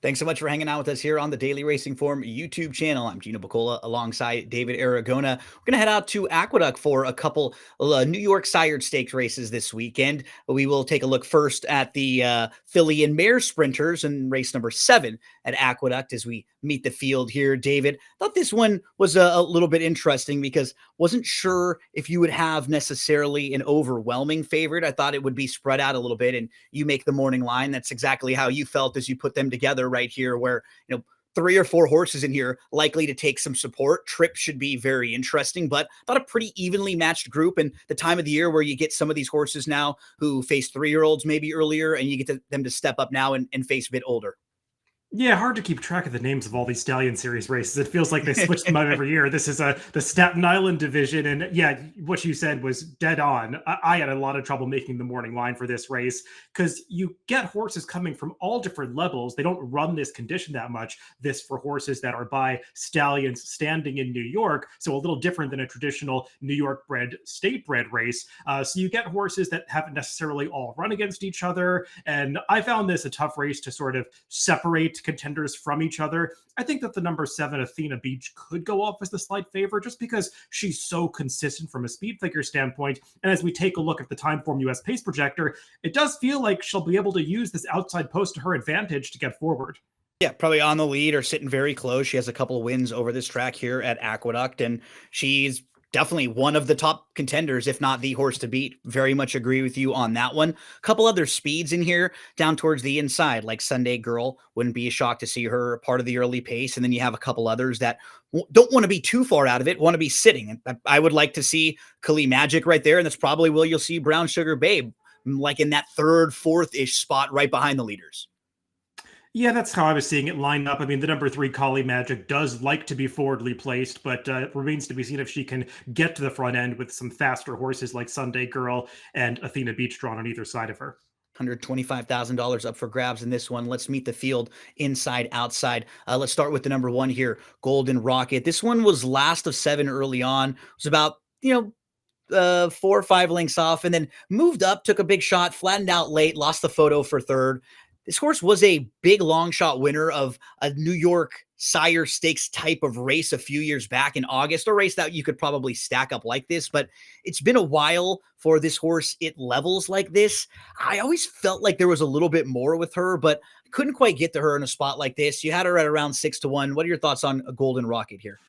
Thanks so much for hanging out with us here on the Daily Racing Form YouTube channel. I'm Gino Buccola alongside David Aragona. We're going to head out to Aqueduct for a couple New York Sired Stakes races this weekend. We will take a look first at the filly and mare sprinters and race number 7 at Aqueduct as we meet the field here. David, thought this one was a little bit interesting because wasn't sure if you would have necessarily an overwhelming favorite. I thought it would be spread out a little bit, and you make the morning line. That's exactly how you felt as you put them together right here, where, 3 or 4 horses in here likely to take some support. Trip should be very interesting, but thought a pretty evenly matched group. And the time of the year where you get some of these horses now who face 3-year-olds maybe earlier, and you get them to step up now and face a bit older. Yeah, hard to keep track of the names of all these Stallion Series races. It feels like they switch them out every year. This is the Staten Island division, and yeah, what you said was dead on. I had a lot of trouble making the morning line for this race because you get horses coming from all different levels. They don't run this condition that much. This for horses that are by stallions standing in New York, so a little different than a traditional New York bred, state bred race. So you get horses that haven't necessarily all run against each other, and I found this a tough race to sort of separate contenders from each other. I think that the number 7 Athena Beach could go off as the slight favorite just because she's so consistent from a speed figure standpoint. And as we take a look at the Timeform US pace projector, it does feel like she'll be able to use this outside post to her advantage to get forward. Yeah, probably on the lead or sitting very close. She has a couple of wins over this track here at Aqueduct, and she's definitely one of the top contenders, if not the horse to beat. Very much agree with you on that one. A couple other speeds in here down towards the inside, like Sunday Girl. Wouldn't be a shock to see her part of the early pace. And then you have a couple others that don't want to be too far out of it, want to be sitting. And I would like to see Khali Magic right there, and that's probably where you'll see Brown Sugar Babe, like in that 3rd, 4th-ish spot right behind the leaders. Yeah, that's how I was seeing it line up. I mean, the number 3 Khali Magic does like to be forwardly placed, but it remains to be seen if she can get to the front end with some faster horses like Sunday Girl and Athena Beach drawn on either side of her. $125,000 up for grabs in this one. Let's meet the field inside, outside. Let's start with the number 1 here, Golden Rocket. This one was last of 7 early on. It was about, 4 or 5 lengths off, and then moved up, took a big shot, flattened out late, lost the photo for 3rd. This horse was a big long shot winner of a New York Sire Stakes type of race a few years back in August, a race that you could probably stack up like this, but it's been a while for this horse at levels like this. I always felt like there was a little bit more with her, but couldn't quite get to her in a spot like this. You had her at around 6-1. What are your thoughts on a Golden Rocket here?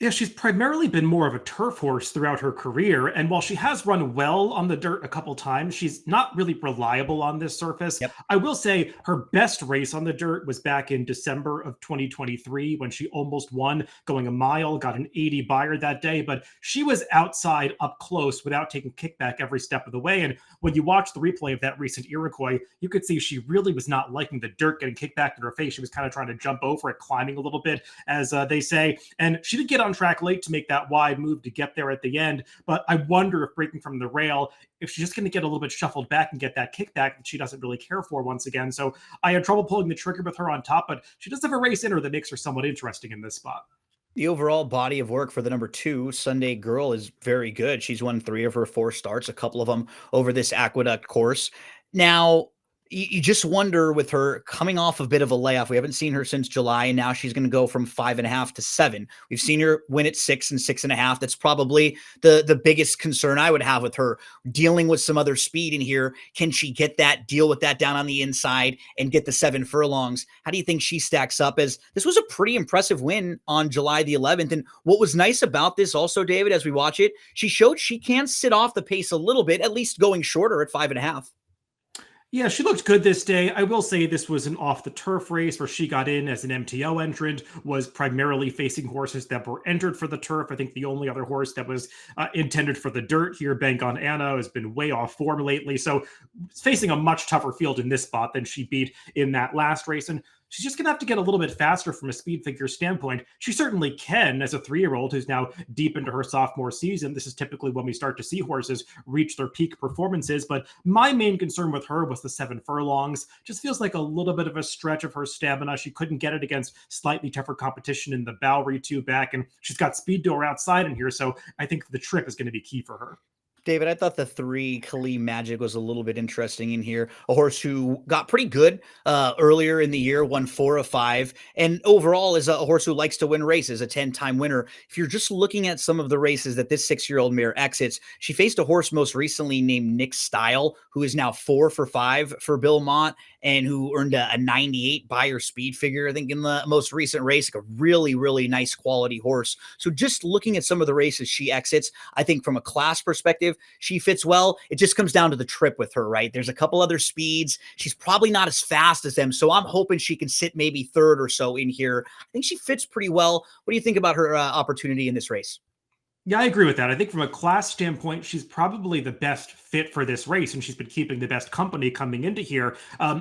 Yeah, she's primarily been more of a turf horse throughout her career, and while she has run well on the dirt a couple times, she's not really reliable on this surface. Yep. I will say her best race on the dirt was back in December of 2023 when she almost won going a mile, got an 80 buyer that day, but she was outside up close without taking kickback every step of the way. And when you watch the replay of that recent Iroquois, you could see she really was not liking the dirt getting kicked back in her face. She was kind of trying to jump over it, climbing a little bit, as they say, and she did get on track late to make that wide move to get there at the end. But I wonder if breaking from the rail, if she's just going to get a little bit shuffled back and get that kickback that she doesn't really care for once again. So I had trouble pulling the trigger with her on top, but she does have a race in her that makes her somewhat interesting in this spot. The overall body of work for the number 2 Sunday Girl is very good. She's won 3 of her 4 starts, a couple of them over this Aqueduct course. Now, you just wonder with her coming off a bit of a layoff. We haven't seen her since July, and now she's going to go from 5.5 to 7. We've seen her win at 6 and 6.5. That's probably the biggest concern I would have with her, dealing with some other speed in here. Can she deal with that down on the inside and get the 7 furlongs? How do you think she stacks up? As this was a pretty impressive win on July the 11th. And what was nice about this also, David, as we watch it, she showed she can sit off the pace a little bit, at least going shorter at 5.5. Yeah, she looked good this day. I will say this was an off the turf race where she got in as an MTO entrant, was primarily facing horses that were entered for the turf. I think the only other horse that was intended for the dirt here, Bank on Anna, has been way off form lately. So facing a much tougher field in this spot than she beat in that last race. And she's just going to have to get a little bit faster from a speed figure standpoint. She certainly can as a 3-year-old who's now deep into her sophomore season. This is typically when we start to see horses reach their peak performances. But my main concern with her was the 7 furlongs. Just feels like a little bit of a stretch of her stamina. She couldn't get it against slightly tougher competition in the Bowery 2 back, and she's got speed to her outside in here. So I think the trip is going to be key for her. David, I thought the 3 Khali Magic was a little bit interesting in here. A horse who got pretty good earlier in the year, won 4 of 5, and overall is a horse who likes to win races, a 10-time winner. If you're just looking at some of the races that this 6-year-old mare exits, she faced a horse most recently named Nick Style, who is now 4 for 5 for Bill Mott, and who earned a 98 Beyer speed figure, I think, in the most recent race. Like a really, really nice quality horse. So just looking at some of the races she exits, I think from a class perspective, she fits well. It just comes down to the trip with her, right? There's a couple other speeds. She's probably not as fast as them. So I'm hoping she can sit maybe third or so in here. I think she fits pretty well. What do you think about her opportunity in this race? Yeah, I agree with that. I think from a class standpoint, she's probably the best fit for this race, and she's been keeping the best company coming into here.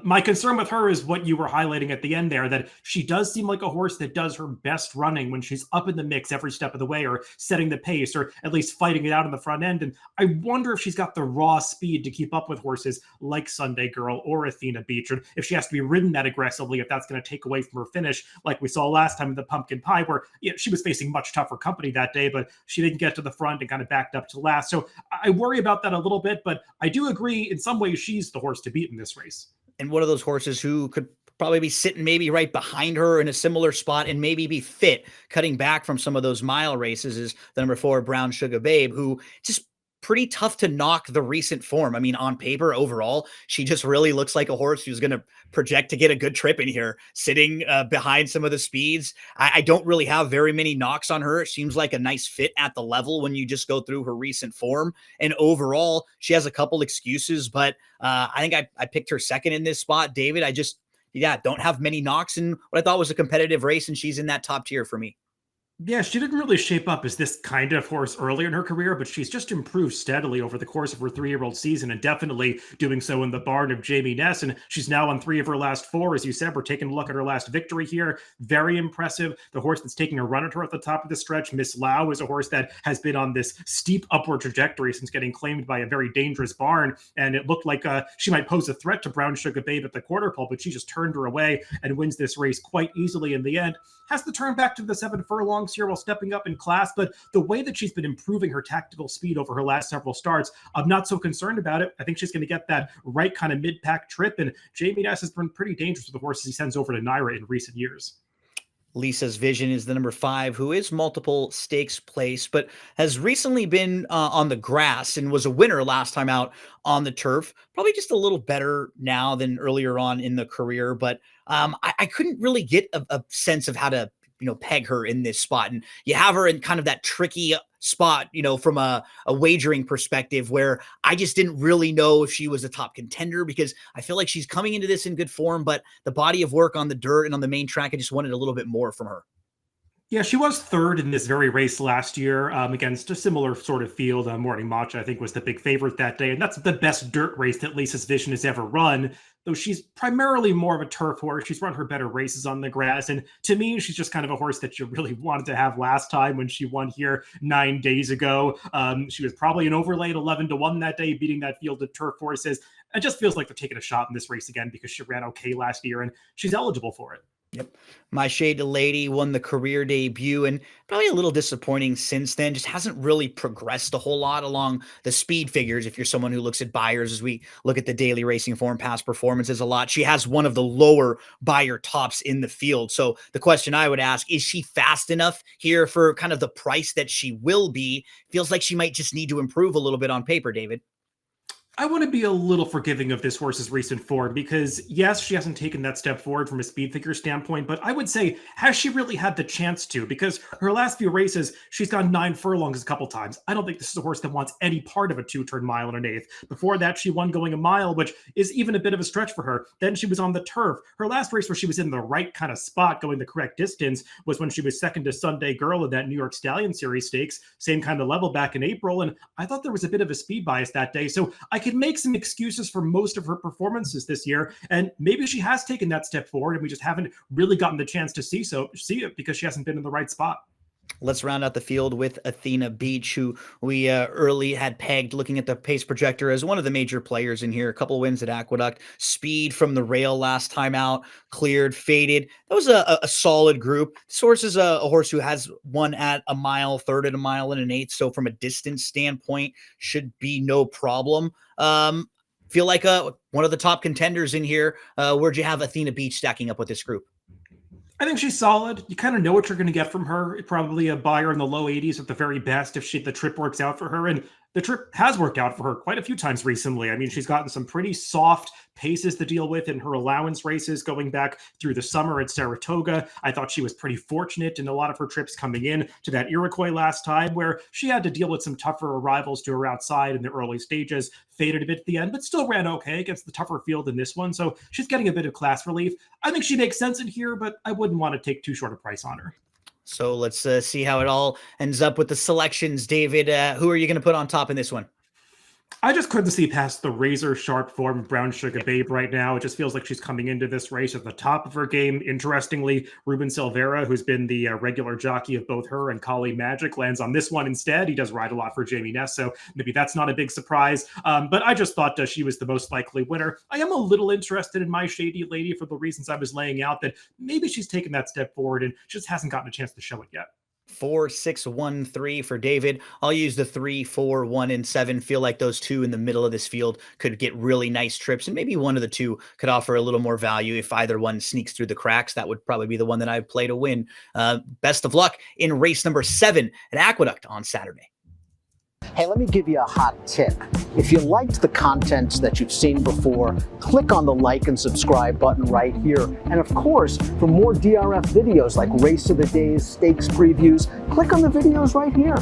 My concern with her is what you were highlighting at the end there, that she does seem like a horse that does her best running when she's up in the mix every step of the way, or setting the pace, or at least fighting it out in the front end. And I wonder if she's got the raw speed to keep up with horses like Sunday Girl or Athena Beach, or if she has to be ridden that aggressively, if that's going to take away from her finish, like we saw last time in the Pumpkin Pie, where she was facing much tougher company that day, but she didn't get to the front and kind of backed up to last. So I worry about that a little bit, but I do agree in some ways she's the horse to beat in this race. And one of those horses who could probably be sitting maybe right behind her in a similar spot and maybe be fit, cutting back from some of those mile races, is the number 4 Brown Sugar Babe, who just pretty tough to knock the recent form. I mean, on paper, overall, she just really looks like a horse who's going to project to get a good trip in here, sitting behind some of the speeds. I don't really have very many knocks on her. It seems like a nice fit at the level when you just go through her recent form. And overall, she has a couple excuses, but I think I picked her second in this spot. David, I just, yeah, don't have many knocks in what I thought was a competitive race, and she's in that top tier for me. Yeah, she didn't really shape up as this kind of horse earlier in her career, but she's just improved steadily over the course of her 3-year-old season, and definitely doing so in the barn of Jamie Ness. And she's now on 3 of her last 4. As you said, we're taking a look at her last victory here. Very impressive. The horse that's taking a run at her at the top of the stretch, Miss Lau, is a horse that has been on this steep upward trajectory since getting claimed by a very dangerous barn. And it looked like she might pose a threat to Brown Sugar Babe at the quarter pole, but she just turned her away and wins this race quite easily in the end. Has to turn back to the 7 furlongs here while stepping up in class, but the way that she's been improving her tactical speed over her last several starts, I'm not so concerned about it. I think she's going to get that right kind of mid-pack trip, and Jamie Ness has been pretty dangerous with the horses he sends over to Naira in recent years. Lisa's Vision is the number 5, who is multiple stakes place, but has recently been on the grass and was a winner last time out on the turf. Probably just a little better now than earlier on in the career, but I couldn't really get a sense of how to peg her in this spot. And you have her in kind of that tricky spot, from a wagering perspective, where I just didn't really know if she was a top contender, because I feel like she's coming into this in good form, but the body of work on the dirt and on the main track, I just wanted a little bit more from her. Yeah, she was third in this very race last year against a similar sort of field. Morning Matcha, I think, was the big favorite that day. And that's the best dirt race that Lisa's Vision has ever run, though she's primarily more of a turf horse. She's run her better races on the grass. And to me, she's just kind of a horse that you really wanted to have last time when she won here 9 days ago. She was probably an overlay at 11-1 that day, beating that field of turf horses. It just feels like they're taking a shot in this race again because she ran okay last year and she's eligible for it. Yep. My Shea D Lady won the career debut, and probably a little disappointing since then. Just hasn't really progressed a whole lot along the speed figures. If you're someone who looks at buyers, as we look at the daily racing form, past performances a lot, she has one of the lower buyer tops in the field. So the question I would ask, is she fast enough here for kind of the price that she will be? Feels like she might just need to improve a little bit on paper, David. I want to be a little forgiving of this horse's recent form because, yes, she hasn't taken that step forward from a speed figure standpoint, but I would say, has she really had the chance to? Because her last few races, she's gone 9 furlongs a couple times. I don't think this is a horse that wants any part of a 2-turn mile and an eighth. Before that, she won going a mile, which is even a bit of a stretch for her. Then she was on the turf. Her last race where she was in the right kind of spot, going the correct distance, was when she was second to Sunday Girl in that New York Stallion Series stakes, same kind of level back in April, and I thought there was a bit of a speed bias that day, so I could make some excuses for most of her performances this year, and maybe she has taken that step forward, and we just haven't really gotten the chance to see it because she hasn't been in the right spot. Let's round out the field with Athena Beach, who we early had pegged looking at the pace projector as one of the major players in here. A couple wins at Aqueduct, speed from the rail last time out, cleared, faded. That was a solid group. This horse is a horse who has won at a mile, third at a mile and an eighth. So from a distance standpoint, should be no problem. Feel like one of the top contenders in here. Where'd you have Athena Beach stacking up with this group? I think she's solid. You kind of know what you're going to get from her. Probably a buyer in the low 80s at the very best if the trip works out for her. And the trip has worked out for her quite a few times recently. I mean, she's gotten some pretty soft paces to deal with in her allowance races going back through the summer at Saratoga. I thought she was pretty fortunate in a lot of her trips coming in to that Iroquois last time, where she had to deal with some tougher arrivals to her outside in the early stages, faded a bit at the end, but still ran okay against the tougher field in this one. So she's getting a bit of class relief. I think she makes sense in here, but I wouldn't want to take too short a price on her. So let's see how it all ends up with the selections. David, who are you going to put on top in this one? I just couldn't see past the razor sharp form of Brown Sugar Babe right now. It just feels like she's coming into this race at the top of her game. Interestingly, Ruben Silveira, who's been the regular jockey of both her and Khali Magic, lands on this one instead. He does ride a lot for Jamie Ness, so maybe that's not a big surprise. But I just thought she was the most likely winner. I am a little interested in my Shea D Lady for the reasons I was laying out, that maybe she's taken that step forward and just hasn't gotten a chance to show it yet. 4, 6, 1, 3 for David. I'll use the 3, 4, 1, and 7. Feel like those two in the middle of this field could get really nice trips, and maybe one of the two could offer a little more value. If either one sneaks through the cracks, that would probably be the one that I would play to win. Best of luck in race number 7 at Aqueduct on Saturday. Hey, let me give you a hot tip. If you liked the content that you've seen before, click on the like and subscribe button right here. And of course, for more DRF videos like Race of the Days, stakes previews, click on the videos right here.